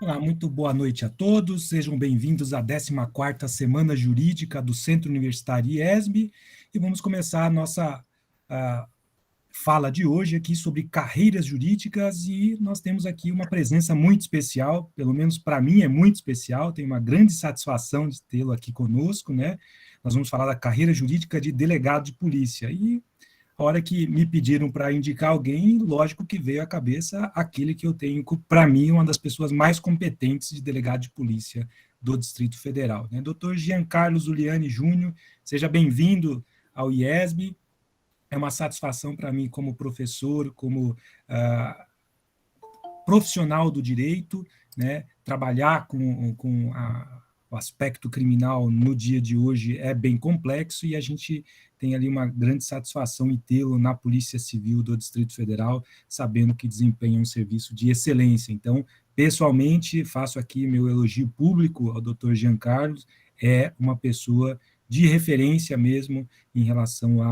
Olá, muito boa noite a todos. Sejam bem-vindos à 14ª Semana Jurídica do Centro Universitário IESB e vamos começar a nossa fala de hoje aqui sobre carreiras jurídicas e nós temos aqui uma presença muito especial, pelo menos para mim é muito especial, tenho uma grande satisfação de tê-lo aqui conosco, né? Nós vamos falar da carreira jurídica de delegado de polícia e a hora que me pediram para indicar alguém, lógico que veio à cabeça aquele que eu tenho, para mim, uma das pessoas mais competentes de delegado de polícia do Distrito Federal, né? Dr. Giancarlo Zuliani Júnior, seja bem-vindo ao IESB. É uma satisfação para mim, como professor, como profissional do direito, né? Trabalhar com o aspecto criminal no dia de hoje é bem complexo e a gente tem ali uma grande satisfação em tê-lo na Polícia Civil do Distrito Federal, sabendo que desempenha um serviço de excelência. Então, pessoalmente, faço aqui meu elogio público ao Dr. Giancarlo, é uma pessoa de referência mesmo em relação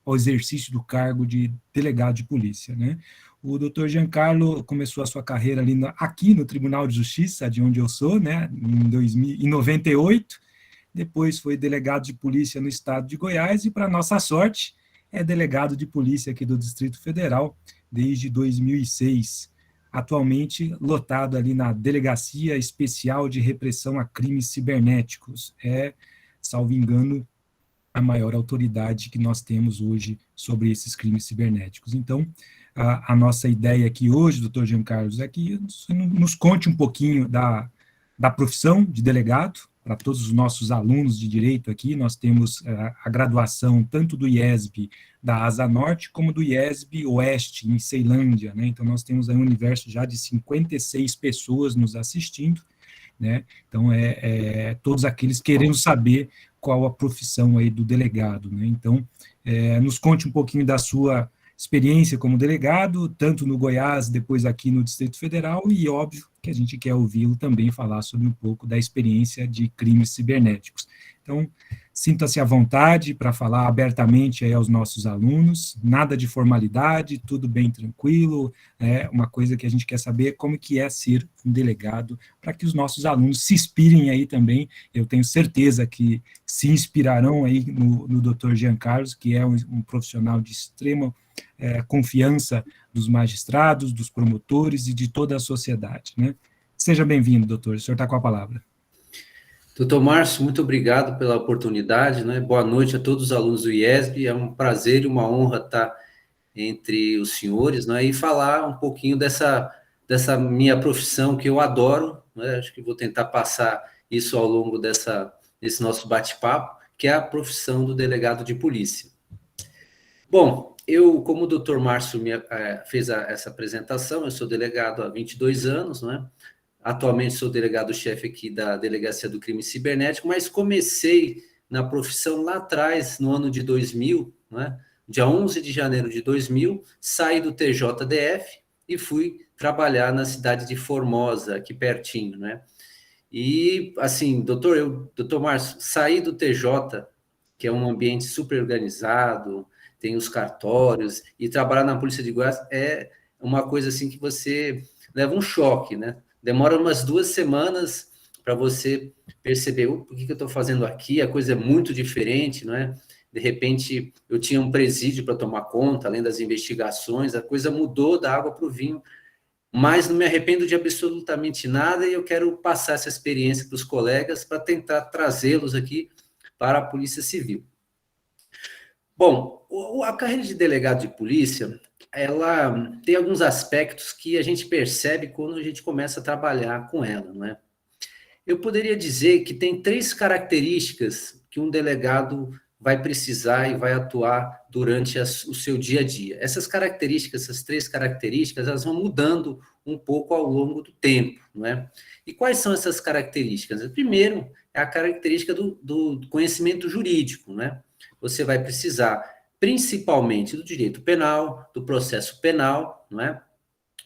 ao exercício do cargo de delegado de polícia, né? O doutor Giancarlo começou a sua carreira aqui no Tribunal de Justiça, de onde eu sou, né, em 98, depois foi delegado de polícia no estado de Goiás e, para nossa sorte, é delegado de polícia aqui do Distrito Federal desde 2006, atualmente lotado ali na Delegacia Especial de Repressão a Crimes Cibernéticos, salvo engano, a maior autoridade que nós temos hoje sobre esses crimes cibernéticos. Então, a nossa ideia aqui hoje, doutor Giancarlo, é que nos conte um pouquinho da profissão de delegado, para todos os nossos alunos de direito aqui. Nós temos a graduação tanto do IESB da Asa Norte, como do IESB Oeste, em Ceilândia, né? Então, nós temos aí um universo já de 56 pessoas nos assistindo, né? Então, todos aqueles querendo saber qual a profissão aí do delegado, né? Então, nos conte um pouquinho da sua experiência como delegado, tanto no Goiás, depois aqui no Distrito Federal, e óbvio que a gente quer ouvi-lo também falar sobre um pouco da experiência de crimes cibernéticos. Então, sinta-se à vontade para falar abertamente aí aos nossos alunos, nada de formalidade, tudo bem tranquilo, uma coisa que a gente quer saber é como que é ser um delegado, para que os nossos alunos se inspirem aí também. Eu tenho certeza que se inspirarão aí no Dr. Giancarlo, que é um profissional de extrema confiança dos magistrados, dos promotores e de toda a sociedade, né? Seja bem-vindo, doutor. O senhor está com a palavra. Doutor Márcio, muito obrigado pela oportunidade, né? Boa noite a todos os alunos do IESB. É um prazer e uma honra estar entre os senhores, né? E falar um pouquinho dessa minha profissão que eu adoro, né? Acho que vou tentar passar isso ao longo desse nosso bate-papo, que é a profissão do delegado de polícia. Bom, como o doutor Márcio fez essa apresentação, eu sou delegado há 22 anos, né? Atualmente sou delegado-chefe aqui da Delegacia do Crime Cibernético, mas comecei na profissão lá atrás, no ano de 2000, né? Dia 11 de janeiro de 2000, saí do TJDF e fui trabalhar na cidade de Formosa, aqui pertinho, né? E, assim, doutor Márcio, saí do TJ, que é um ambiente super organizado, tem os cartórios, e trabalhar na Polícia de Goiás é uma coisa assim que você leva um choque, né? Demora umas 2 semanas para você perceber o que eu estou fazendo aqui, a coisa é muito diferente, não é? De repente, eu tinha um presídio para tomar conta, além das investigações, a coisa mudou da água para o vinho, mas não me arrependo de absolutamente nada e eu quero passar essa experiência para os colegas para tentar trazê-los aqui para a Polícia Civil. Bom, a carreira de delegado de polícia, ela tem alguns aspectos que a gente percebe quando a gente começa a trabalhar com ela, não é? Eu poderia dizer que tem 3 características que um delegado vai precisar e vai atuar durante o seu dia a dia. Essas 3 características, elas vão mudando um pouco ao longo do tempo, não é? E quais são essas características? Primeiro, é a característica do conhecimento jurídico, né? Você vai precisar, principalmente, do direito penal, do processo penal, não é?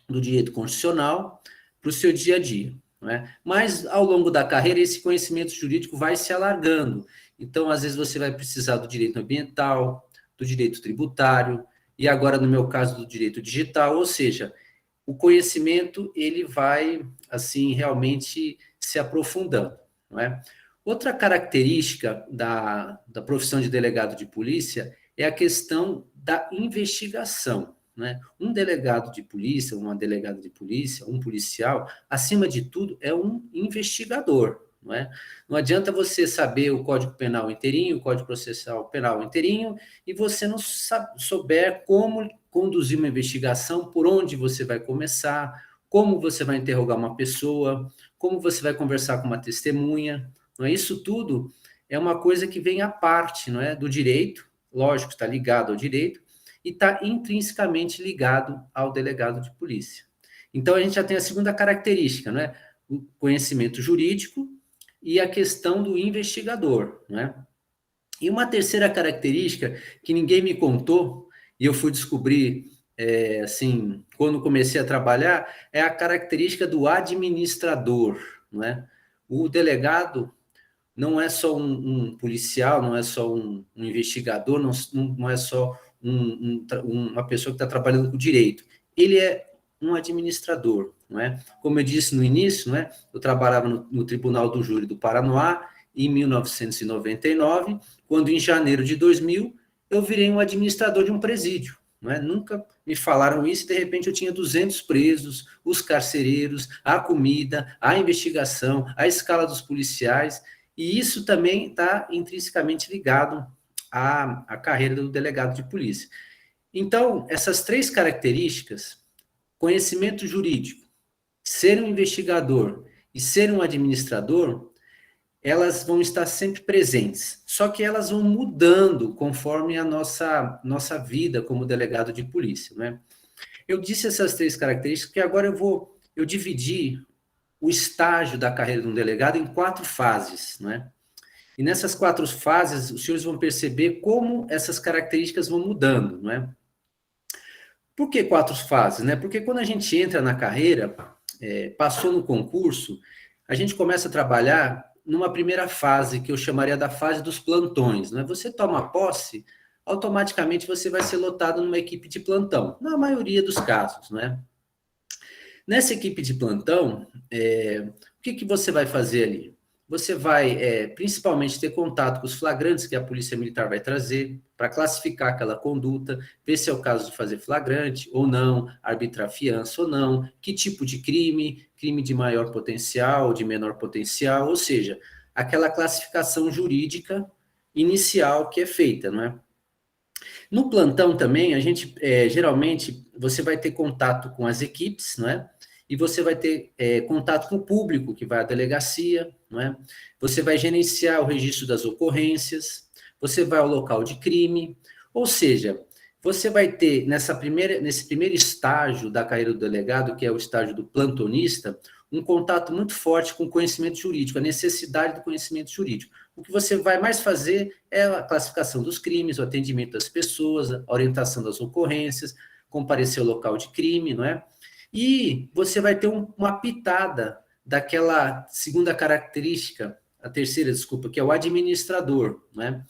Do direito constitucional, para o seu dia a dia. Não é? Mas, ao longo da carreira, esse conhecimento jurídico vai se alargando. Então, às vezes, você vai precisar do direito ambiental, do direito tributário, e agora, no meu caso, do direito digital, ou seja, o conhecimento ele vai, assim, realmente se aprofundando, não é? Outra característica da profissão de delegado de polícia é a questão da investigação, né? Um delegado de polícia, uma delegada de polícia, um policial, acima de tudo, é um investigador, não é? Não adianta você saber o Código Penal inteirinho, o Código Processual Penal inteirinho, e você não souber como conduzir uma investigação, por onde você vai começar, como você vai interrogar uma pessoa, como você vai conversar com uma testemunha, não é? Isso tudo é uma coisa que vem à parte, não é? Do direito, lógico, está ligado ao direito, e está intrinsecamente ligado ao delegado de polícia. Então, a gente já tem a segunda característica, não é? O conhecimento jurídico e a questão do investigador, não é? E uma terceira característica que ninguém me contou, e eu fui descobrir, assim, quando comecei a trabalhar, é a característica do administrador, não é? O delegado não é só um policial, não é só um investigador, não é só uma pessoa que está trabalhando com direito. Ele é um administrador, não é? Como eu disse no início, não é? Eu trabalhava no Tribunal do Júri do Paranoá em 1999, quando em janeiro de 2000 eu virei um administrador de um presídio, não é? Nunca me falaram isso, e de repente eu tinha 200 presos, os carcereiros, a comida, a investigação, a escala dos policiais, e isso também está intrinsecamente ligado à carreira do delegado de polícia. Então, essas três características, conhecimento jurídico, ser um investigador e ser um administrador, elas vão estar sempre presentes, só que elas vão mudando conforme a nossa vida como delegado de polícia, né? Eu disse essas três características, porque agora eu dividi o estágio da carreira de um delegado em 4 fases, né? E nessas 4 fases, os senhores vão perceber como essas características vão mudando, não é? Por que 4 fases, né? Porque quando a gente entra na carreira, passou no concurso, a gente começa a trabalhar numa primeira fase, que eu chamaria da fase dos plantões, né? Você toma posse, automaticamente você vai ser lotado numa equipe de plantão, na maioria dos casos, né? Nessa equipe de plantão, o que você vai fazer ali? Você vai, principalmente, ter contato com os flagrantes que a Polícia Militar vai trazer, para classificar aquela conduta, ver se é o caso de fazer flagrante ou não, arbitrar fiança ou não, que tipo de crime de maior potencial, de menor potencial, ou seja, aquela classificação jurídica inicial que é feita, não é? No plantão também, a gente, geralmente, você vai ter contato com as equipes, não é? E você vai ter contato com o público que vai à delegacia, não é? Você vai gerenciar o registro das ocorrências, você vai ao local de crime, ou seja, você vai ter nesse primeiro estágio da carreira do delegado, que é o estágio do plantonista, um contato muito forte com o conhecimento jurídico, a necessidade do conhecimento jurídico. O que você vai mais fazer é a classificação dos crimes, o atendimento das pessoas, a orientação das ocorrências, comparecer ao local de crime, não é? E você vai ter uma pitada daquela segunda característica, a terceira, desculpa, que é o administrador, né?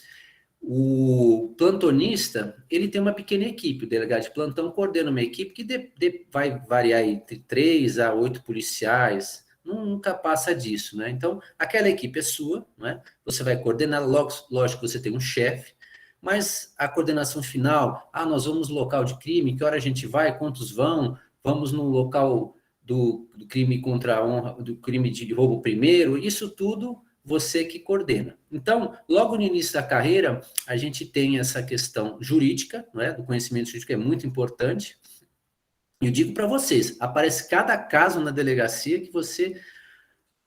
O plantonista, ele tem uma pequena equipe, o delegado de plantão coordena uma equipe que vai variar entre 3 a 8 policiais, nunca passa disso, né? Então, aquela equipe é sua, né? Você vai coordenar, lógico que você tem um chefe, mas a coordenação final, nós vamos no local de crime, que hora a gente vai, quantos vão, vamos no local do crime contra a honra, do crime de roubo primeiro, isso tudo você que coordena. Então, logo no início da carreira, a gente tem essa questão jurídica, não é? Do conhecimento jurídico é muito importante. E eu digo para vocês, aparece cada caso na delegacia que você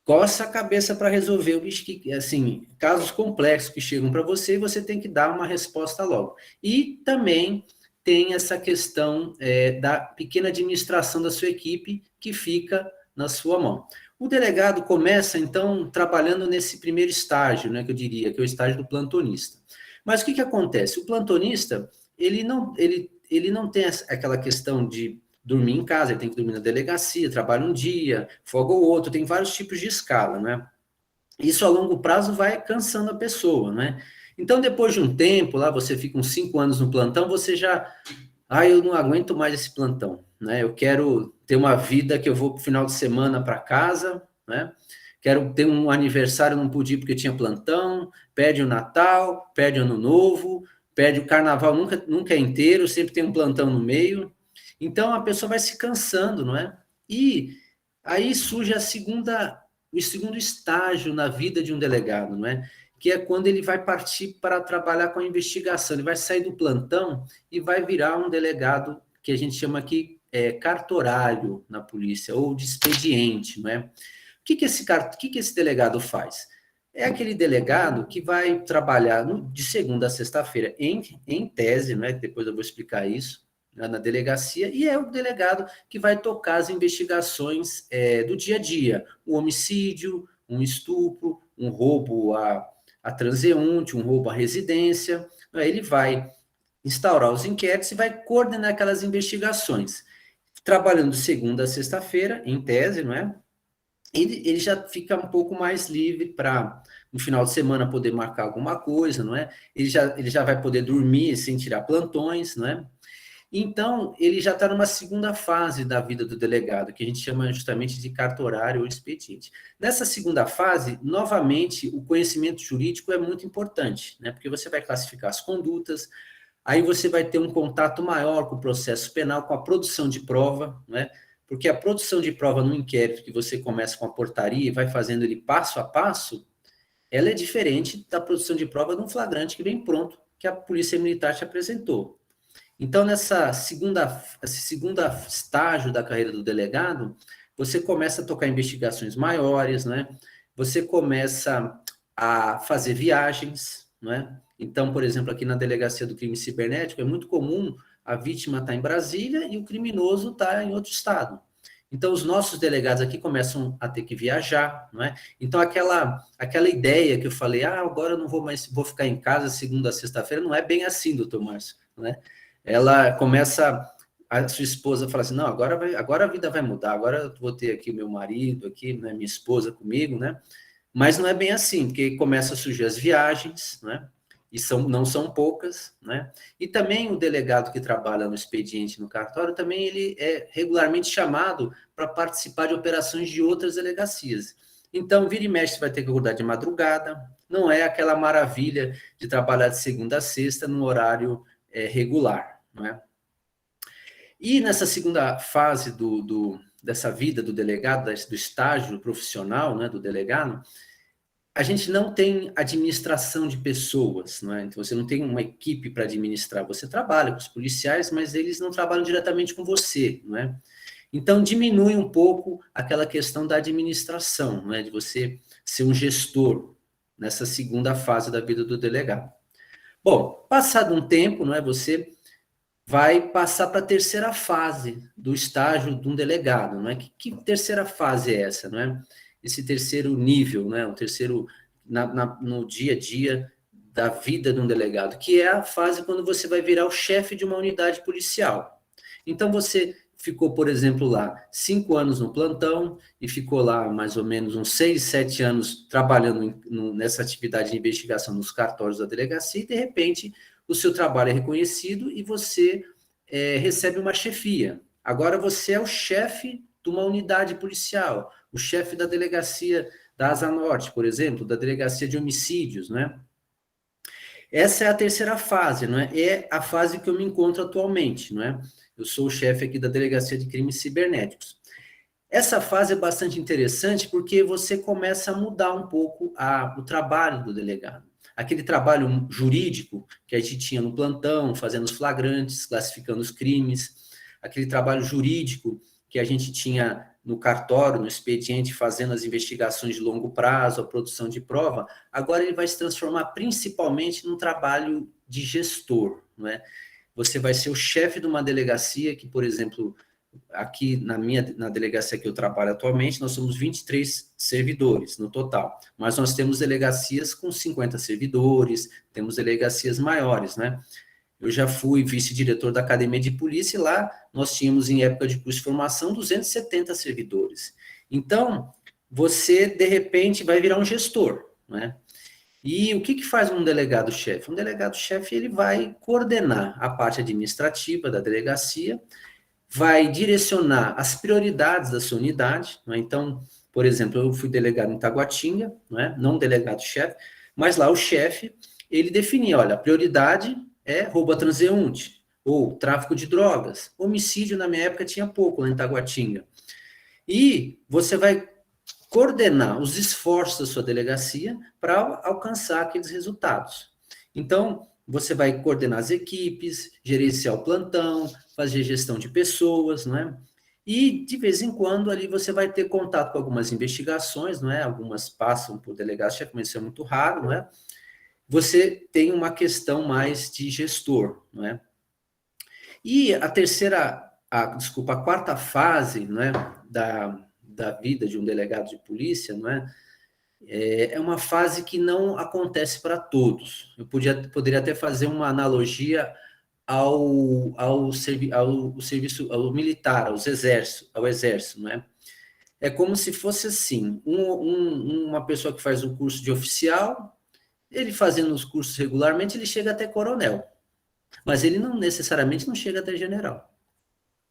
coça a cabeça para resolver o bicho que, assim, casos complexos que chegam para você e você tem que dar uma resposta logo. E também tem essa questão da pequena administração da sua equipe que fica na sua mão. O delegado começa, então, trabalhando nesse primeiro estágio, né, que eu diria, que é o estágio do plantonista. Mas o que acontece? O plantonista, ele não tem aquela questão de dormir em casa, ele tem que dormir na delegacia, trabalha um dia, folga o outro, tem vários tipos de escala, né? Isso a longo prazo vai cansando a pessoa, né? Então, depois de um tempo, lá você fica uns 5 anos no plantão, você já... eu não aguento mais esse plantão. né? Eu quero ter uma vida que eu vou pro final de semana para casa, né? Quero ter um aniversário, não pude ir porque tinha plantão, perde o Natal, perde o Ano Novo, perde o Carnaval, nunca é inteiro, sempre tem um plantão no meio. Então, a pessoa vai se cansando, não é? E aí surge o segundo estágio na vida de um delegado, não é? Que é quando ele vai partir para trabalhar com a investigação. Ele vai sair do plantão e vai virar um delegado que a gente chama aqui cartorário na polícia, ou de expediente, não é? O que esse delegado faz? É aquele delegado que vai trabalhar de segunda a sexta-feira, em tese, né? Depois eu vou explicar isso, na delegacia, e é o delegado que vai tocar as investigações do dia a dia, um homicídio, um estupro, um roubo a transeunte, um roubo à residência, né? Ele vai instaurar os inquéritos e vai coordenar aquelas investigações, trabalhando de segunda a sexta-feira, em tese, não é? Ele já fica um pouco mais livre para, no final de semana, poder marcar alguma coisa, não é? Ele já vai poder dormir sem tirar plantões, não é? Então, ele já está numa segunda fase da vida do delegado, que a gente chama justamente de cartorário ou expediente. Nessa segunda fase, novamente, o conhecimento jurídico é muito importante, né? Porque você vai classificar as condutas, aí você vai ter um contato maior com o processo penal, com a produção de prova, né? Porque a produção de prova no inquérito, que você começa com a portaria e vai fazendo ele passo a passo, ela é diferente da produção de prova de um flagrante que vem pronto, que a Polícia Militar te apresentou. Então, esse segundo estágio da carreira do delegado, você começa a tocar investigações maiores, né? Você começa a fazer viagens, né? Então, por exemplo, aqui na Delegacia do Crime Cibernético, é muito comum a vítima estar em Brasília e o criminoso estar em outro estado. Então, os nossos delegados aqui começam a ter que viajar, não é? Então, aquela ideia que eu falei, agora eu não vou mais, vou ficar em casa segunda a sexta-feira, não é bem assim, doutor Márcio, não é? Ela começa, a sua esposa fala assim, não, agora a vida vai mudar, agora eu vou ter aqui o meu marido, aqui, né, minha esposa comigo, né? Mas não é bem assim, porque começa a surgir as viagens, né? E não são poucas, né? E também o delegado que trabalha no expediente, no cartório, também ele é regularmente chamado para participar de operações de outras delegacias. Então, vira e mexe, você vai ter que acordar de madrugada, não é aquela maravilha de trabalhar de segunda a sexta no horário regular, não é? E nessa segunda fase dessa vida do delegado, do estágio profissional, né, do delegado, a gente não tem administração de pessoas, não é? Então, você não tem uma equipe para administrar, você trabalha com os policiais, mas eles não trabalham diretamente com você, não é? Então, diminui um pouco aquela questão da administração, não é? De você ser um gestor nessa segunda fase da vida do delegado. Bom, passado um tempo, não é? Você vai passar para a terceira fase do estágio de um delegado, não é? Que terceira fase é essa, não é? Esse terceiro nível, né? O terceiro no dia a dia da vida de um delegado, que é a fase quando você vai virar o chefe de uma unidade policial. Então você ficou, por exemplo, lá 5 anos no plantão e ficou lá mais ou menos uns 6, 7 anos trabalhando nessa atividade de investigação nos cartórios da delegacia e, de repente, o seu trabalho é reconhecido e você recebe uma chefia. Agora você é o chefe de uma unidade policial, o chefe da delegacia da Asa Norte, por exemplo, da delegacia de homicídios, né? Essa é a terceira fase, não é? É a fase que eu me encontro atualmente, não é? Eu sou o chefe aqui da Delegacia de Crimes Cibernéticos. Essa fase é bastante interessante porque você começa a mudar um pouco o trabalho do delegado. Aquele trabalho jurídico que a gente tinha no plantão, fazendo os flagrantes, classificando os crimes, aquele trabalho jurídico que a gente tinha no cartório, no expediente, fazendo as investigações de longo prazo, a produção de prova, agora ele vai se transformar principalmente num trabalho de gestor, não é? Você vai ser o chefe de uma delegacia que, por exemplo, aqui na delegacia que eu trabalho atualmente, nós somos 23 servidores no total, mas nós temos delegacias com 50 servidores, temos delegacias maiores, né? Eu já fui vice-diretor da Academia de Polícia e lá nós tínhamos, em época de curso de formação, 270 servidores. Então, você, de repente, vai virar um gestor, né? E o que faz um delegado-chefe? Um delegado-chefe, ele vai coordenar a parte administrativa da delegacia, vai direcionar as prioridades da sua unidade, né? Então, por exemplo, eu fui delegado em Taguatinga, né? Não delegado-chefe, mas lá o chefe, ele definia, olha, a prioridade é roubo a transeunte, ou tráfico de drogas, homicídio na minha época tinha pouco lá em Taguatinga. E você vai coordenar os esforços da sua delegacia para alcançar aqueles resultados. Então, você vai coordenar as equipes, gerenciar o plantão, fazer gestão de pessoas, não é? E, de vez em quando, ali você vai ter contato com algumas investigações, não é? Algumas passam por delegado-chefe, mas isso é muito raro, não é? Você tem uma questão mais de gestor, não é? E a terceira, desculpa, a quarta fase, não é? Da vida de um delegado de polícia, não é? É uma fase que não acontece para todos. Eu poderia até fazer uma analogia ao serviço ao militar, ao exército, não é? É como se fosse assim, uma pessoa que faz o curso de oficial, ele fazendo os cursos regularmente, ele chega até coronel, mas ele não necessariamente não chega até general.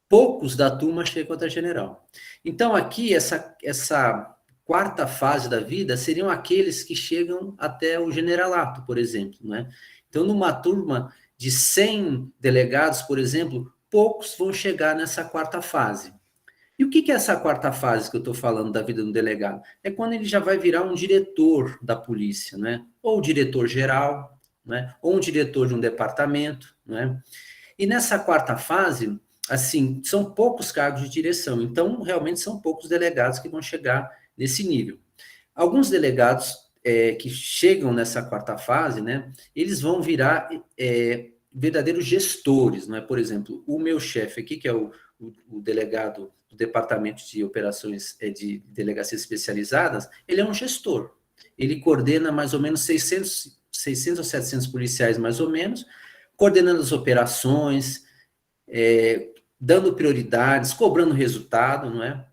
Poucos da turma chegam até general. Então, aqui, essa quarta fase da vida seriam aqueles que chegam até o generalato, por exemplo, né? Então, numa turma de 100 delegados, por exemplo, poucos vão chegar nessa quarta fase. E o que é essa quarta fase que eu estou falando da vida do delegado? É quando ele já vai virar um diretor da polícia, né? Ou diretor geral, né? Ou um diretor de um departamento, né? E nessa quarta fase, assim, são poucos cargos de direção, então realmente são poucos delegados que vão chegar nesse nível. Alguns delegados que chegam nessa quarta fase, né, eles vão virar verdadeiros gestores, não é? Por exemplo, o meu chefe aqui, que é o delegado do Departamento de Operações de Delegacias Especializadas, ele é um gestor. Ele coordena mais ou menos 600 ou 700 policiais, mais ou menos, coordenando as operações, dando prioridades, cobrando resultado, não é?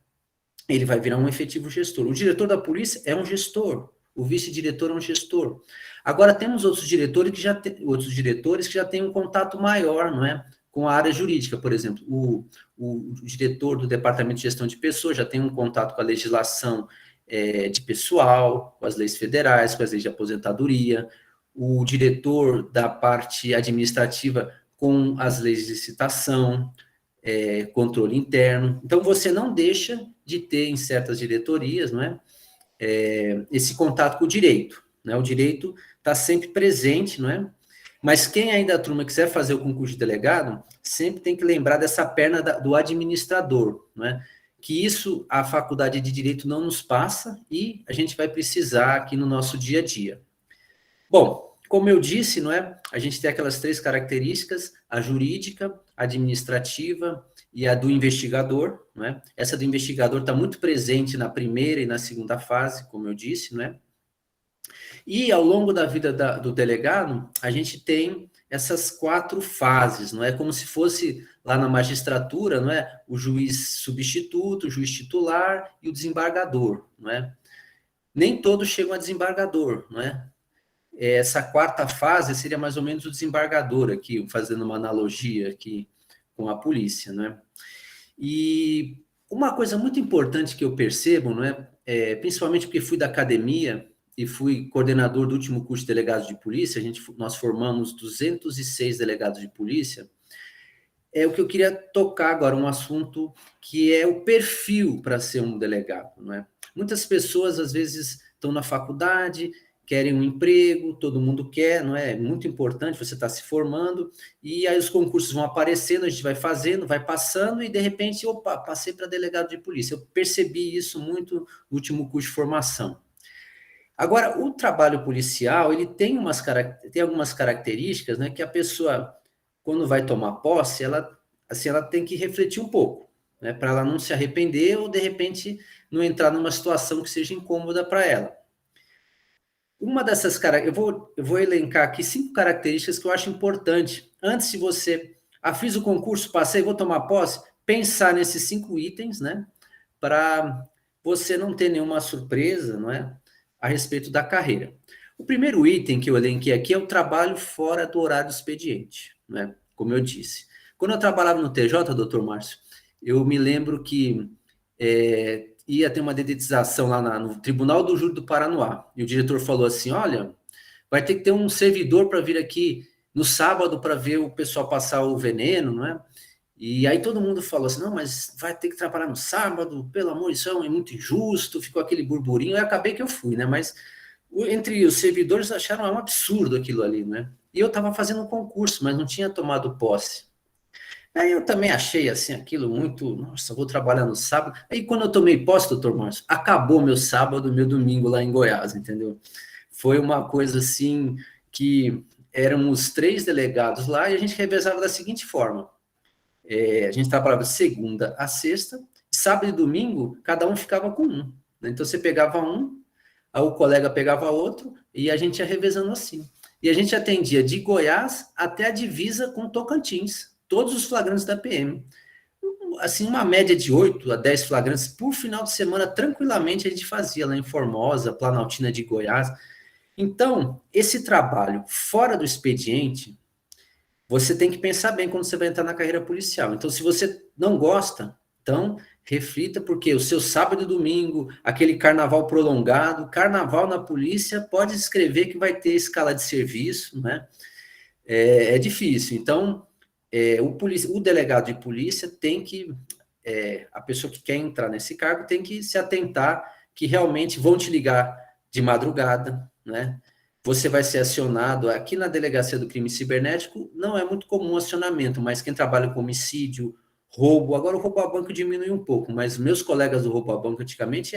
Ele vai virar um efetivo gestor. O diretor da polícia é um gestor, o vice-diretor é um gestor. Agora temos outros diretores que já têm um contato maior, não é? Com a área jurídica, por exemplo, o diretor do Departamento de Gestão de Pessoas já tem um contato com a legislação de pessoal, com as leis federais, com as leis de aposentadoria, o diretor da parte administrativa com as leis de licitação, controle interno. Então, você não deixa de ter em certas diretorias, não é? Esse contato com o direito, né? O direito está sempre presente, não é? Mas quem ainda a turma quiser fazer o concurso de delegado, sempre tem que lembrar dessa perna do administrador, não é? Que isso a faculdade de direito não nos passa e a gente vai precisar aqui no nosso dia a dia. Bom, como eu disse, não é? A gente tem aquelas três características: a jurídica, a administrativa e a do investigador, não é? Essa do investigador está muito presente na primeira e na segunda fase, como eu disse, não é? E ao longo da vida do delegado, a gente tem essas quatro fases, não é? Como se fosse lá na magistratura, não é? O juiz substituto, o juiz titular e o desembargador, não é? Nem todos chegam a desembargador, não é? Essa quarta fase seria mais ou menos o desembargador aqui, fazendo uma analogia aqui com a polícia, né? E uma coisa muito importante que eu percebo, não é? Principalmente porque fui da academia e fui coordenador do último curso de delegados de polícia, nós formamos 206 delegados de polícia, o que eu queria tocar agora, um assunto que é o perfil para ser um delegado, não é? Muitas pessoas, às vezes, estão na faculdade, querem um emprego, todo mundo quer, não é? É muito importante, você está se formando, e aí os concursos vão aparecendo, a gente vai fazendo, vai passando, e de repente, opa, passei para delegado de polícia. Eu percebi isso muito no último curso de formação. Agora, o trabalho policial, ele tem algumas características, né, que a pessoa, quando vai tomar posse, ela tem que refletir um pouco, né, para ela não se arrepender ou, de repente, não entrar numa situação que seja incômoda para ela. Uma dessas características, eu vou elencar aqui 5 características que eu acho importante. Antes de você, fiz o concurso, passei, vou tomar posse, pensar nesses 5 itens, né, para você não ter nenhuma surpresa, não é, a respeito da carreira. O primeiro item que eu elenquei aqui é o trabalho fora do horário do expediente, né, como eu disse. Quando eu trabalhava no TJ, doutor Márcio, eu me lembro que ia ter uma dedetização lá no Tribunal do Júri do Paranoá, e o diretor falou assim, olha, vai ter que ter um servidor para vir aqui no sábado para ver o pessoal passar o veneno, não é? E aí todo mundo falou assim, não, mas vai ter que trabalhar no sábado, pelo amor, isso é muito injusto, ficou aquele burburinho, e acabei que eu fui, né? Mas entre os servidores acharam um absurdo aquilo ali, né? E eu estava fazendo um concurso, mas não tinha tomado posse. Aí eu também achei assim aquilo muito, nossa, vou trabalhar no sábado. Aí quando eu tomei posse, doutor Márcio, acabou meu sábado, meu domingo lá em Goiás, entendeu? Foi uma coisa assim que éramos 3 delegados lá e a gente revezava da seguinte forma: a gente trabalhava de segunda a sexta, sábado e domingo, cada um ficava com um, né? Então você pegava um, aí o colega pegava outro e a gente ia revezando assim. E a gente atendia de Goiás até a divisa com Tocantins, todos os flagrantes da PM. Assim, uma média de 8 a 10 flagrantes por final de semana, tranquilamente a gente fazia lá em Formosa, Planaltina de Goiás. Então, esse trabalho fora do expediente, você tem que pensar bem quando você vai entrar na carreira policial. Então, se você não gosta, então reflita, porque o seu sábado e domingo, aquele carnaval prolongado, carnaval na polícia, pode escrever que vai ter escala de serviço, né? É difícil. Então, o delegado de polícia tem que, a pessoa que quer entrar nesse cargo tem que se atentar que realmente vão te ligar de madrugada, né? Você vai ser acionado aqui na Delegacia do Crime Cibernético, não é muito comum o acionamento, mas quem trabalha com homicídio, roubo, agora o roubo a banco diminui um pouco, mas meus colegas do roubo a banco antigamente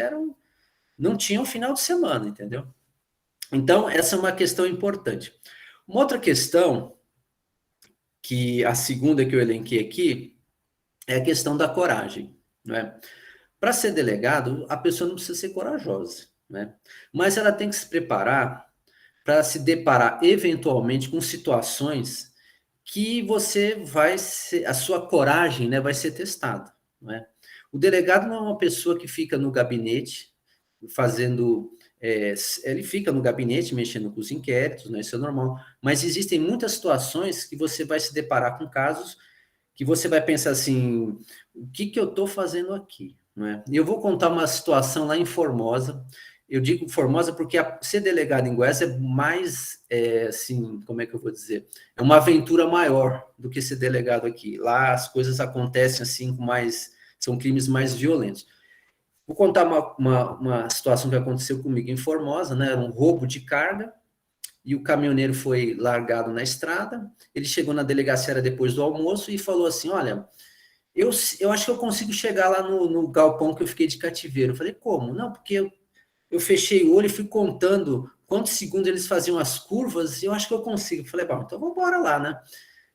não tinham final de semana, entendeu? Então, essa é uma questão importante. Uma outra questão, que a segunda que eu elenquei aqui, é a questão da coragem, né? Para ser delegado, a pessoa não precisa ser corajosa, né? Mas ela tem que se preparar para se deparar eventualmente com situações que você vai ser, a sua coragem, né, vai ser testada, né? O delegado não é uma pessoa que fica no gabinete fazendo, ele fica no gabinete mexendo com os inquéritos, né, isso é normal, mas existem muitas situações que você vai se deparar com casos que você vai pensar assim, o que que eu estou fazendo aqui, né? E eu vou contar uma situação lá em Formosa. Eu digo Formosa porque ser delegado em Goiás é mais, assim, como é que eu vou dizer? É uma aventura maior do que ser delegado aqui. Lá as coisas acontecem assim com mais, são crimes mais violentos. Vou contar uma situação que aconteceu comigo em Formosa, né? Era um roubo de carga e o caminhoneiro foi largado na estrada. Ele chegou na delegacia depois do almoço e falou assim: olha, eu acho que eu consigo chegar lá no galpão que eu fiquei de cativeiro. Eu falei, como? Não, porque eu fechei o olho e fui contando quantos segundos eles faziam as curvas, e eu acho que eu consigo. Eu falei, bom, então vamos embora lá, né?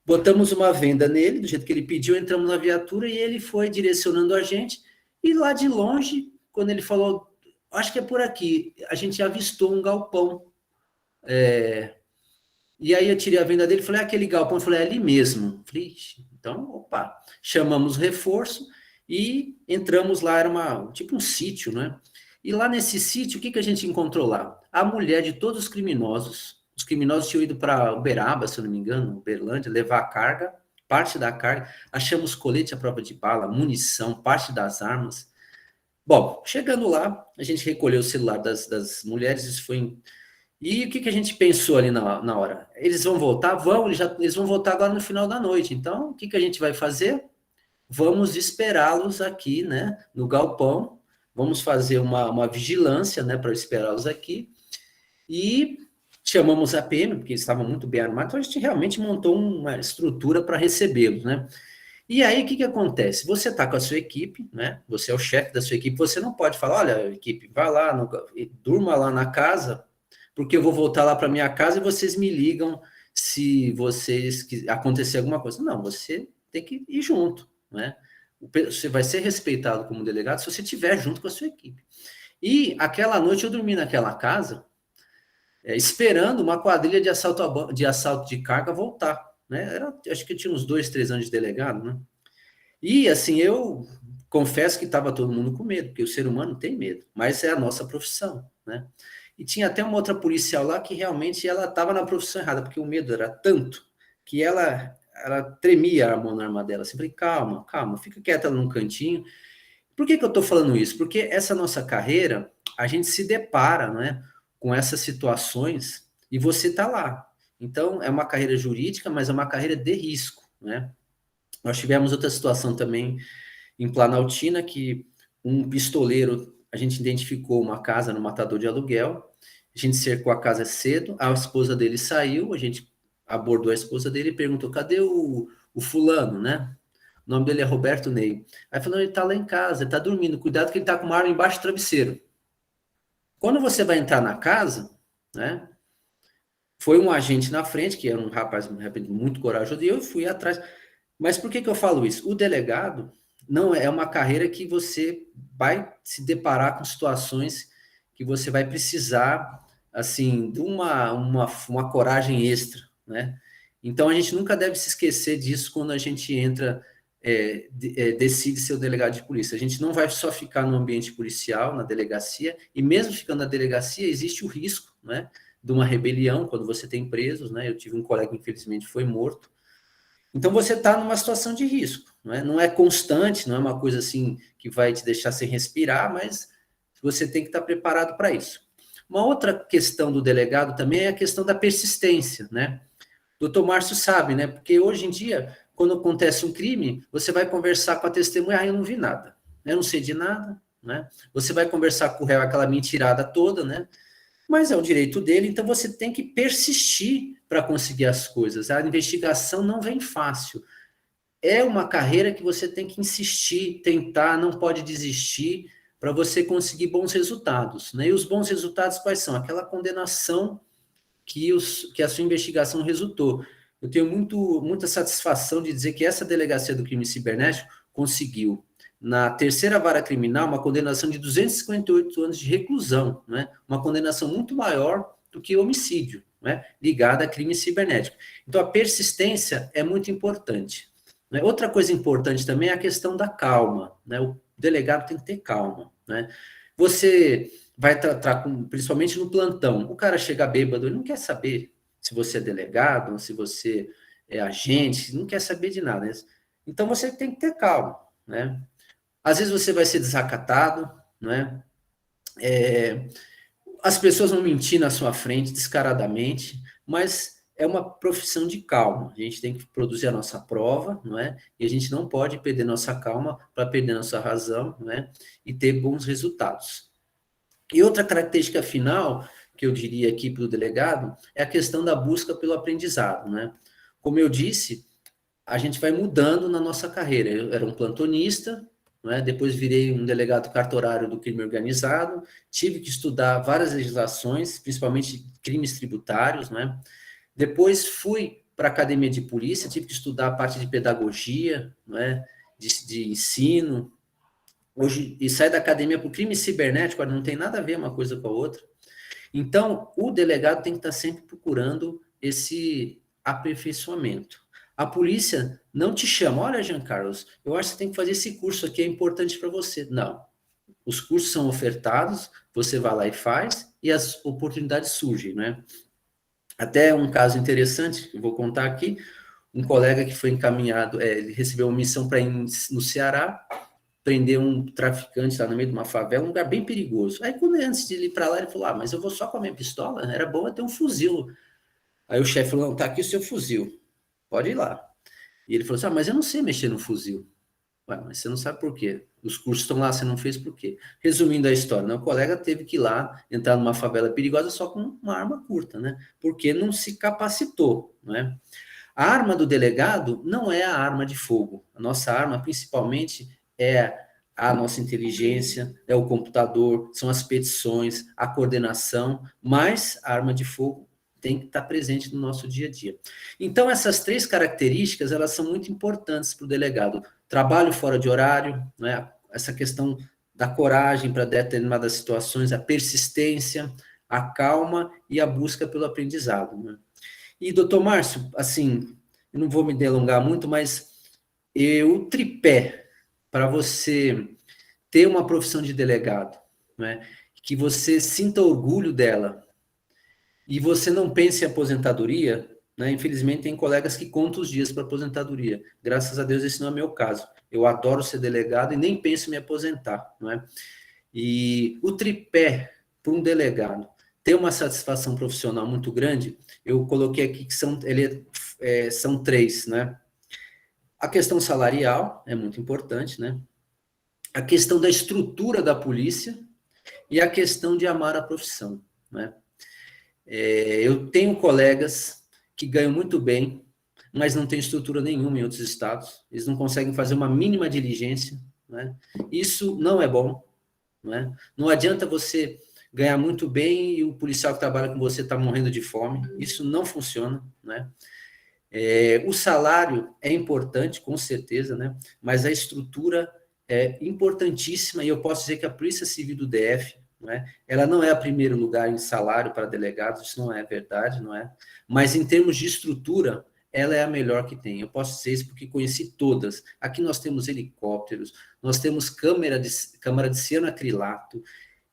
Botamos uma venda nele, do jeito que ele pediu, entramos na viatura e ele foi direcionando a gente. E lá de longe, quando ele falou, acho que é por aqui, a gente avistou um galpão. E aí eu tirei a venda dele, falei, aquele galpão, eu falei, é ali mesmo. Falei, ixi, então, opa, chamamos reforço e entramos lá, era tipo um sítio, né? E lá nesse sítio, o que que a gente encontrou lá? A mulher de todos os criminosos tinham ido para Uberaba, se eu não me engano, Uberlândia, levar a carga, parte da carga, achamos colete à prova de bala, munição, parte das armas. Bom, chegando lá, a gente recolheu o celular das mulheres, isso foi e o que que a gente pensou ali na hora? Eles vão voltar? Vão, eles vão voltar agora no final da noite. Então, o que que a gente vai fazer? Vamos esperá-los aqui, né, no galpão. Vamos fazer uma vigilância, né, para esperá-los aqui. E chamamos a PM, porque eles estavam muito bem armados, então a gente realmente montou uma estrutura para recebê-los, né? E aí, o que que acontece? Você está com a sua equipe, né? Você é o chefe da sua equipe, você não pode falar, olha, equipe, vá lá, durma lá na casa, porque eu vou voltar lá para minha casa e vocês me ligam se vocês acontecer alguma coisa. Não, você tem que ir junto, né? Você vai ser respeitado como delegado se você estiver junto com a sua equipe. E aquela noite eu dormi naquela casa, esperando uma quadrilha de assalto de carga voltar, né? Acho que eu tinha uns 2, 3 anos de delegado, né? E assim, eu confesso que estava todo mundo com medo, porque o ser humano tem medo, mas é a nossa profissão, né? E tinha até uma outra policial lá que realmente ela estava na profissão errada, porque o medo era tanto que ela ela tremia a mão na arma dela. Assim, falei, calma, calma, fica quieta num cantinho. Por que eu estou falando isso? Porque essa nossa carreira, a gente se depara, né, com essas situações e você está lá. Então, é uma carreira jurídica, mas é uma carreira de risco, né? Nós tivemos outra situação também em Planaltina, que um pistoleiro, a gente identificou uma casa no matador de aluguel, a gente cercou a casa cedo, a esposa dele saiu, a gente abordou a esposa dele e perguntou, cadê o fulano, né? O nome dele é Roberto Ney. Aí falou, ele tá lá em casa, ele tá dormindo, cuidado que ele tá com uma arma embaixo do travesseiro. Quando você vai entrar na casa, né? Foi um agente na frente, que era um rapaz muito corajoso, e eu fui atrás. Mas por que eu falo isso? O delegado não é uma carreira que você vai se deparar com situações que você vai precisar, assim, de uma coragem extra, né? Então, a gente nunca deve se esquecer disso quando a gente entra, decide ser o delegado de polícia. A gente não vai só ficar no ambiente policial, na delegacia, e mesmo ficando na delegacia, existe o risco, né, de uma rebelião, quando você tem presos, né? Eu tive um colega que, infelizmente, foi morto. Então, você está numa situação de risco, não é constante, não é uma coisa assim que vai te deixar sem respirar, mas você tem que estar preparado para isso. Uma outra questão do delegado também é a questão da persistência, né? O doutor Márcio sabe, né? Porque hoje em dia, quando acontece um crime, você vai conversar com a testemunha, eu não vi nada, eu não sei de nada, né? Você vai conversar com o réu, aquela mentirada toda, né? Mas é o direito dele, então você tem que persistir para conseguir as coisas. A investigação não vem fácil. É uma carreira que você tem que insistir, tentar, não pode desistir para você conseguir bons resultados, né? E os bons resultados quais são? Aquela condenação que a sua investigação resultou. Eu tenho muita satisfação de dizer que essa delegacia do crime cibernético conseguiu, na terceira vara criminal, uma condenação de 258 anos de reclusão, né? Uma condenação muito maior do que homicídio, né? Ligada a crime cibernético. Então, a persistência é muito importante, né? Outra coisa importante também é a questão da calma, né? O delegado tem que ter calma, né? Você vai tratar, principalmente no plantão, o cara chega bêbado, ele não quer saber se você é delegado, se você é agente, não quer saber de nada. Então, você tem que ter calma, né? Às vezes você vai ser desacatado, né? As pessoas vão mentir na sua frente descaradamente, mas é uma profissão de calma. A gente tem que produzir a nossa prova, não é? E a gente não pode perder nossa calma para perder nossa razão, né? E ter bons resultados. E outra característica final que eu diria aqui para o delegado é a questão da busca pelo aprendizado, né? Como eu disse, a gente vai mudando na nossa carreira. Eu era um plantonista, né? Depois virei um delegado cartorário do crime organizado, tive que estudar várias legislações, principalmente crimes tributários, né? Depois fui para a academia de polícia, tive que estudar a parte de pedagogia, né? De ensino. Hoje, e sai da academia para o crime cibernético, não tem nada a ver uma coisa com a outra. Então, o delegado tem que estar sempre procurando esse aperfeiçoamento. A polícia não te chama, olha, Jean Carlos, eu acho que você tem que fazer esse curso aqui, é importante para você. Não. Os cursos são ofertados, você vai lá e faz, e as oportunidades surgem, né? Até um caso interessante, que eu vou contar aqui, um colega que foi encaminhado, ele recebeu uma missão para ir no Ceará, prender um traficante lá no meio de uma favela, um lugar bem perigoso. Aí, quando antes de ir para lá, ele falou, mas eu vou só com a minha pistola? Era bom eu ter um fuzil. Aí o chefe falou, não, tá aqui o seu fuzil, pode ir lá. E ele falou assim, mas eu não sei mexer no fuzil. Ué, mas você não sabe por quê. Os cursos estão lá, você não fez por quê? Resumindo a história, né? O colega teve que ir lá, entrar numa favela perigosa só com uma arma curta, né? Porque não se capacitou, né? A arma do delegado não é a arma de fogo. A nossa arma, principalmente, é a nossa inteligência, é o computador, são as petições, a coordenação, mas a arma de fogo tem que estar presente no nosso dia a dia. Então, essas três características, elas são muito importantes para o delegado. Trabalho fora de horário, né? Essa questão da coragem para determinadas situações, a persistência, a calma e a busca pelo aprendizado, né? E, doutor Márcio, assim, eu não vou me delongar muito, mas o tripé para você ter uma profissão de delegado, né, que você sinta orgulho dela e você não pense em aposentadoria, né? Infelizmente, tem colegas que contam os dias para aposentadoria. Graças a Deus, esse não é meu caso. Eu adoro ser delegado e nem penso em me aposentar, não é? E o tripé para um delegado ter uma satisfação profissional muito grande, eu coloquei aqui que são três, né? A questão salarial é muito importante, né? A questão da estrutura da polícia e a questão de amar a profissão, né? Eu tenho colegas que ganham muito bem, mas não têm estrutura nenhuma em outros estados, eles não conseguem fazer uma mínima diligência, né? Isso não é bom, né? Não adianta você ganhar muito bem e o policial que trabalha com você está morrendo de fome, isso não funciona, né? O salário é importante, com certeza, né? Mas a estrutura é importantíssima, e eu posso dizer que a Polícia Civil do DF, né, ela não é a primeiro lugar em salário para delegados, isso não é verdade, não é? Mas em termos de estrutura, ela é a melhor que tem. Eu posso dizer isso porque conheci todas. Aqui nós temos helicópteros, nós temos câmara de cianoacrilato,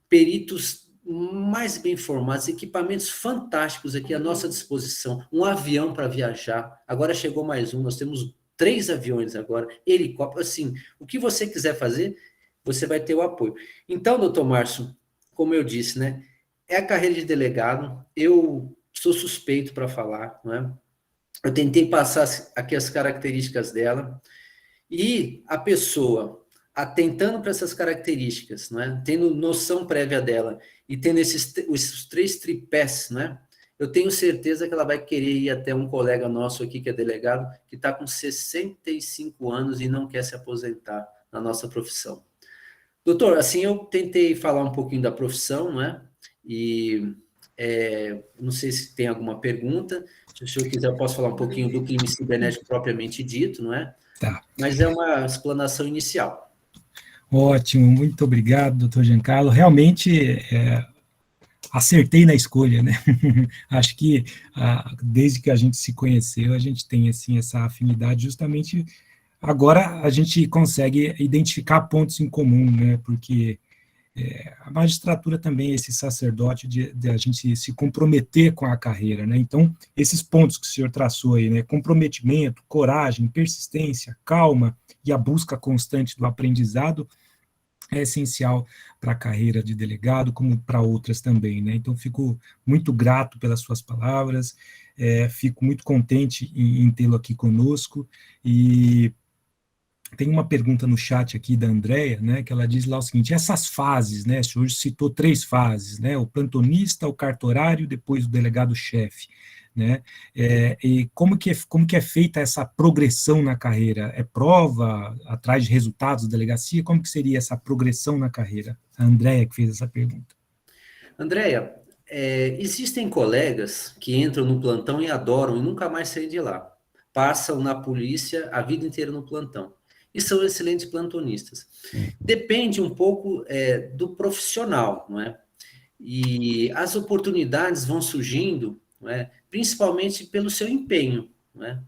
peritos mais bem formados, equipamentos fantásticos aqui à nossa disposição, um avião para viajar, agora chegou mais um, nós temos 3 aviões agora, helicóptero, assim, o que você quiser fazer, você vai ter o apoio. Então, doutor Márcio, como eu disse, né, é a carreira de delegado, eu sou suspeito para falar, não é? Eu tentei passar aqui as características dela, e a pessoa, atentando para essas características, né, tendo noção prévia dela, e tendo esses 3 tripés, né, eu tenho certeza que ela vai querer ir até um colega nosso aqui, que é delegado, que está com 65 anos e não quer se aposentar na nossa profissão. Doutor, assim, eu tentei falar um pouquinho da profissão, não é? E não sei se tem alguma pergunta. Se o senhor quiser, eu posso falar um pouquinho do crime cibernético propriamente dito, não é? Tá. Mas é uma explanação inicial. Ótimo, muito obrigado, doutor Giancarlo. Realmente, acertei na escolha, né? Acho que desde que a gente se conheceu, a gente tem assim essa afinidade. Justamente agora a gente consegue identificar pontos em comum, né? Porque a magistratura também é esse sacerdote de a gente se comprometer com a carreira, né? Então, esses pontos que o senhor traçou aí, né? Comprometimento, coragem, persistência, calma e a busca constante do aprendizado é essencial para a carreira de delegado, como para outras também, né? Então, fico muito grato pelas suas palavras, fico muito contente em tê-lo aqui conosco, e tem uma pergunta no chat aqui da Andréia, né, que ela diz lá o seguinte: essas fases, né, o senhor citou 3 fases, né, o plantonista, o cartorário, depois o delegado-chefe, né, e como que é feita essa progressão na carreira? É prova, atrás de resultados da delegacia? Como que seria essa progressão na carreira? A Andréia que fez essa pergunta. Andréia, existem colegas que entram no plantão e adoram e nunca mais saem de lá. Passam na polícia a vida inteira no plantão. E são excelentes plantonistas. Depende um pouco do profissional, não é? E as oportunidades vão surgindo, não é? Principalmente pelo seu empenho, não é?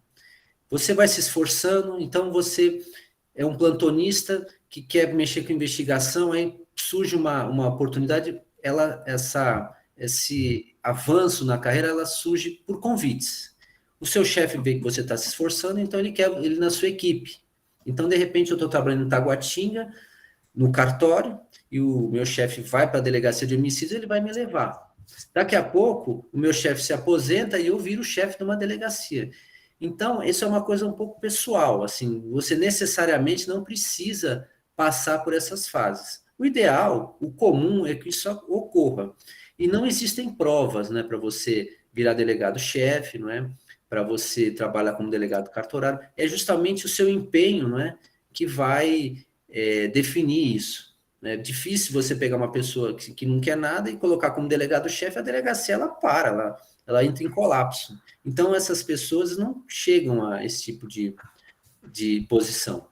Você vai se esforçando, então você é um plantonista que quer mexer com investigação, aí surge uma oportunidade, esse avanço na carreira, ela surge por convites. O seu chefe vê que você está se esforçando, então ele quer ele na sua equipe. Então, de repente, eu estou trabalhando em Taguatinga, no cartório, e o meu chefe vai para a delegacia de homicídios, ele vai me levar. Daqui a pouco, o meu chefe se aposenta e eu viro o chefe de uma delegacia. Então, isso é uma coisa um pouco pessoal, assim, você necessariamente não precisa passar por essas fases. O ideal, o comum é que isso ocorra. E não existem provas, né, para você virar delegado-chefe, não é? Para você trabalhar como delegado cartorário, é justamente o seu empenho, não é, que vai definir isso. É difícil você pegar uma pessoa que não quer nada e colocar como delegado-chefe, a delegacia ela para, ela entra em colapso. Então, essas pessoas não chegam a esse tipo de posição.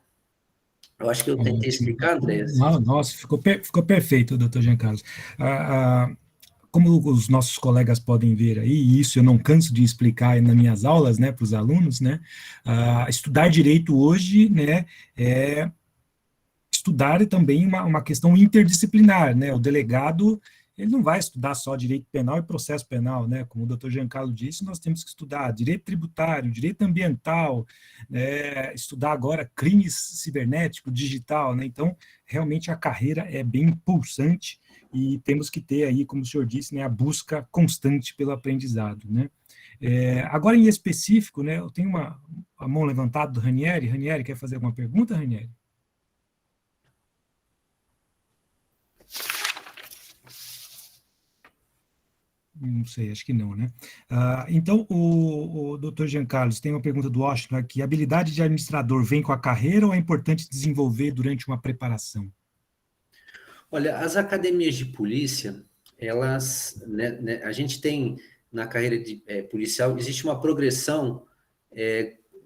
Eu acho que eu tentei explicar, André. Nossa, ficou perfeito, doutor Giancarlo. Como os nossos colegas podem ver aí, e isso eu não canso de explicar nas minhas aulas, né, para os alunos, né, estudar direito hoje, né, estudar também uma questão interdisciplinar, né, o delegado ele não vai estudar só direito penal e processo penal, né? Como o doutor Giancarlo disse, nós temos que estudar direito tributário, direito ambiental, estudar agora crimes cibernético, digital, né? Então, realmente a carreira é bem impulsante e temos que ter aí, como o senhor disse, né, a busca constante pelo aprendizado, né? Agora, em específico, né, eu tenho a mão levantada do Ranieri. Ranieri, quer fazer alguma pergunta, Ranieri? Não sei, acho que não, né? Então, o doutor Giancarlo, tem uma pergunta do Washington aqui. A habilidade de administrador vem com a carreira ou é importante desenvolver durante uma preparação? Olha, as academias de polícia, elas, né, a gente tem na carreira de policial, existe uma progressão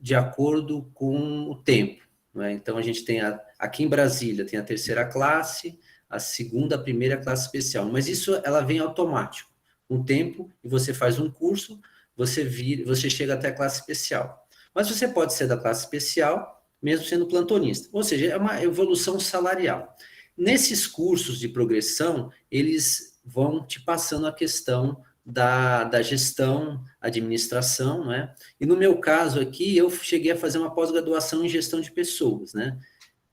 de acordo com o tempo, né? Então, a gente tem, aqui em Brasília, tem a terceira classe, a segunda, a primeira classe especial, mas isso ela vem automático. Um tempo, e você faz um curso, você chega até a classe especial. Mas você pode ser da classe especial, mesmo sendo plantonista, ou seja, é uma evolução salarial. Nesses cursos de progressão, eles vão te passando a questão da gestão, administração, né? E no meu caso aqui, eu cheguei a fazer uma pós-graduação em gestão de pessoas, né?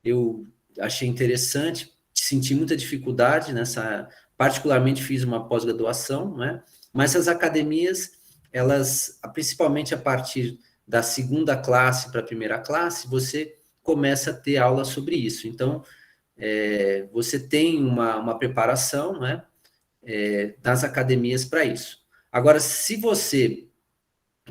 Eu achei interessante, senti muita dificuldade nessa, particularmente fiz uma pós-graduação, né? Mas as academias, elas, principalmente a partir da segunda classe para a primeira classe, você começa a ter aula sobre isso. Então, você tem uma preparação, né, das academias para isso. Agora, se você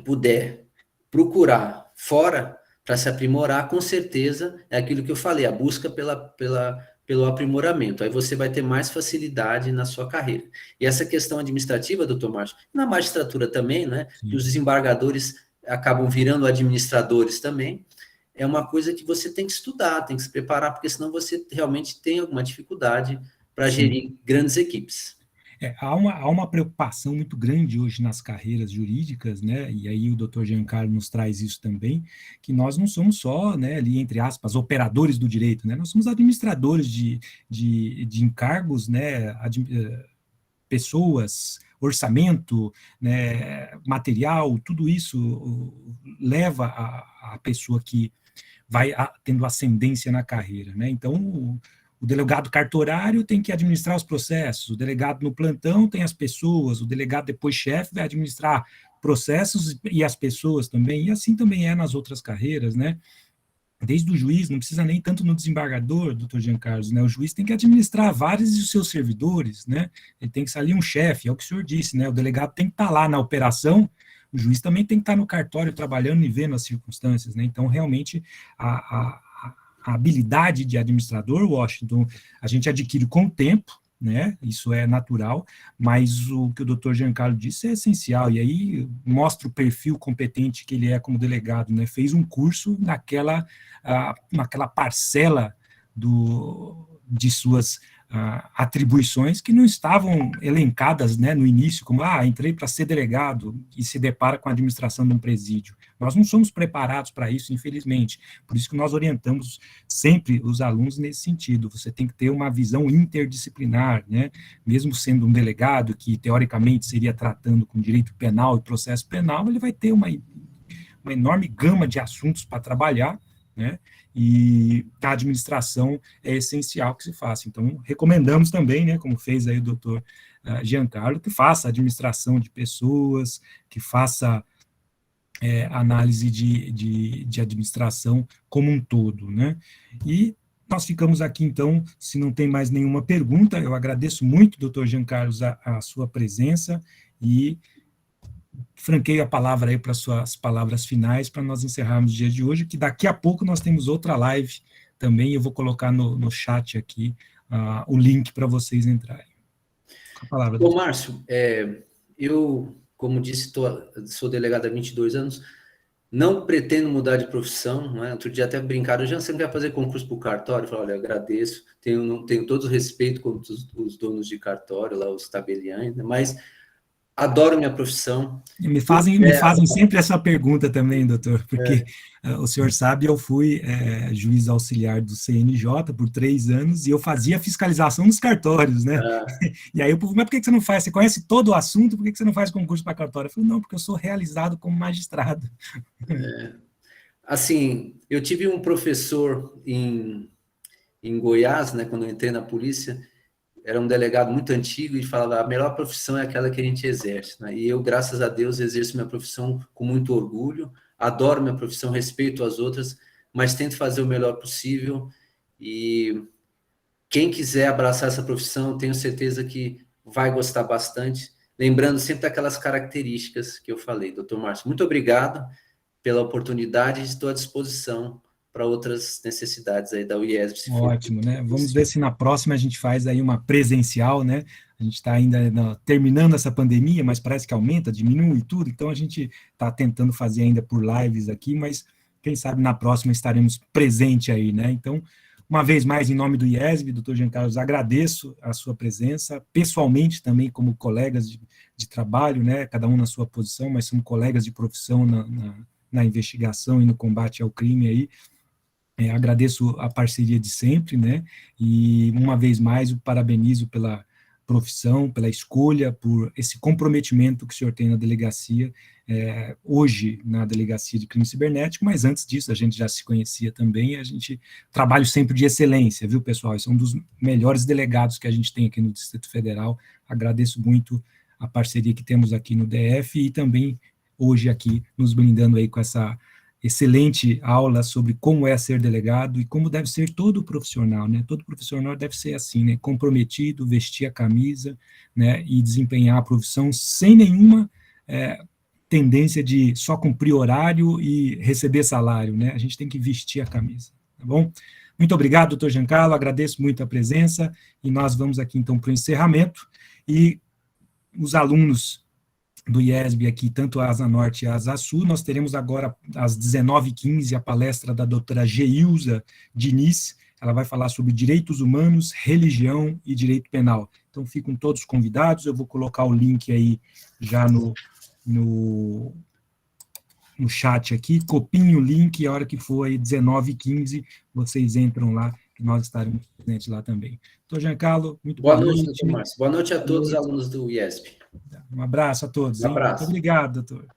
puder procurar fora para se aprimorar, com certeza é aquilo que eu falei, a busca pelo aprimoramento. Aí você vai ter mais facilidade na sua carreira. E essa questão administrativa, doutor Márcio, na magistratura também, né, que Sim. os desembargadores acabam virando administradores também, é uma coisa que você tem que estudar, tem que se preparar, porque senão você realmente tem alguma dificuldade para Sim. gerir grandes equipes. Há uma preocupação muito grande hoje nas carreiras jurídicas, né? E aí o doutor Giancarlo nos traz isso também, que nós não somos só, né, ali, entre aspas, operadores do direito, né? Nós somos administradores de encargos, né, pessoas, orçamento, né, material, tudo isso leva a pessoa que vai tendo ascendência na carreira, né? Então, o delegado cartorário tem que administrar os processos, o delegado no plantão tem as pessoas, o delegado depois chefe vai administrar processos e as pessoas também, e assim também é nas outras carreiras, né? Desde o juiz, não precisa nem tanto no desembargador, doutor Giancarlo, né? O juiz tem que administrar vários dos seus servidores, né? Ele tem que ser ali um chefe, é o que o senhor disse, né? O delegado tem que estar lá na operação, o juiz também tem que estar no cartório trabalhando e vendo as circunstâncias, né? Então, realmente, a habilidade de administrador, Washington, a gente adquire com o tempo, né? Isso é natural, mas o que o doutor Giancarlo disse é essencial, e aí mostra o perfil competente que ele é como delegado, né? Fez um curso naquela parcela de suas atribuições que não estavam elencadas, né, no início, como, entrei para ser delegado e se depara com a administração de um presídio. Nós não somos preparados para isso, infelizmente. Por isso que nós orientamos sempre os alunos nesse sentido. Você tem que ter uma visão interdisciplinar, né? Mesmo sendo um delegado que, teoricamente, seria tratando com direito penal e processo penal, ele vai ter uma enorme gama de assuntos para trabalhar, né? E a administração é essencial que se faça. Então, recomendamos também, né, como fez aí o doutor Giancarlo, que faça administração de pessoas, que faça análise de administração como um todo, né? E nós ficamos aqui, então, se não tem mais nenhuma pergunta, eu agradeço muito, doutor Giancarlo, a sua presença e franqueio a palavra aí para suas palavras finais, para nós encerrarmos o dia de hoje, que daqui a pouco nós temos outra live também, eu vou colocar no chat aqui o link para vocês entrarem. Com a palavra, Ô, doutor. Márcio, eu, como disse, sou delegado há 22 anos, não pretendo mudar de profissão, né? Outro dia até brincaram, já você não quer fazer concurso para o cartório? Eu falei, olha, agradeço, tenho todo o respeito com os donos de cartório, lá, os tabeliães, né? Mas adoro minha profissão. Me fazem sempre essa pergunta também, doutor, porque o senhor sabe, eu fui juiz auxiliar do CNJ por 3 anos e eu fazia fiscalização nos cartórios, né? E aí o povo, mas por que você não faz? Você conhece todo o assunto, por que você não faz concurso para cartório? Eu falei, não, porque eu sou realizado como magistrado. Assim, eu tive um professor em Goiás, né, quando eu entrei na polícia, era um delegado muito antigo e falava, a melhor profissão é aquela que a gente exerce, né? E eu, graças a Deus, exerço minha profissão com muito orgulho, adoro minha profissão, respeito as outras, mas tento fazer o melhor possível e quem quiser abraçar essa profissão, tenho certeza que vai gostar bastante, lembrando sempre daquelas características que eu falei. Doutor Márcio, muito obrigado pela oportunidade e estou à disposição para outras necessidades aí da UIESB, se for Ótimo, né? Vamos ver possível. se na próxima a gente faz aí uma presencial, né? A gente está ainda terminando essa pandemia, mas parece que aumenta, diminui e tudo, então a gente está tentando fazer ainda por lives aqui, mas quem sabe na próxima estaremos presente aí, né? Então, uma vez mais, em nome do IESB, doutor Jean Carlos, agradeço a sua presença, pessoalmente também como colegas de trabalho, né? Cada um na sua posição, mas somos colegas de profissão na investigação e no combate ao crime aí. Agradeço a parceria de sempre, né? E uma vez mais o parabenizo pela profissão, pela escolha, por esse comprometimento que o senhor tem na delegacia, hoje na Delegacia de Crime Cibernético, mas antes disso a gente já se conhecia também, a gente trabalha sempre de excelência, viu, pessoal? Esse é um dos melhores delegados que a gente tem aqui no Distrito Federal. Agradeço muito a parceria que temos aqui no DF e também hoje aqui nos brindando aí com essa excelente aula sobre como é ser delegado e como deve ser todo profissional, né? Todo profissional deve ser assim, né? Comprometido, vestir a camisa, né? E desempenhar a profissão sem nenhuma tendência de só cumprir horário e receber salário, né? A gente tem que vestir a camisa, tá bom? Muito obrigado, doutor Giancarlo, agradeço muito a presença e nós vamos aqui então para o encerramento e os alunos do IESB aqui, tanto a Asa Norte e a Asa Sul, nós teremos agora às 19h15 a palestra da doutora Geilza Diniz, ela vai falar sobre direitos humanos, religião e direito penal. Então ficam todos convidados, eu vou colocar o link aí já no chat aqui, copiem o link, a hora que for aí 19h15, vocês entram lá, que nós estaremos presentes lá também. Doutor Giancarlo, muito boa noite. Doutor Márcio. Boa noite a todos os alunos do IESB. Um abraço a todos, Um hein? abraço. Muito obrigado, doutor.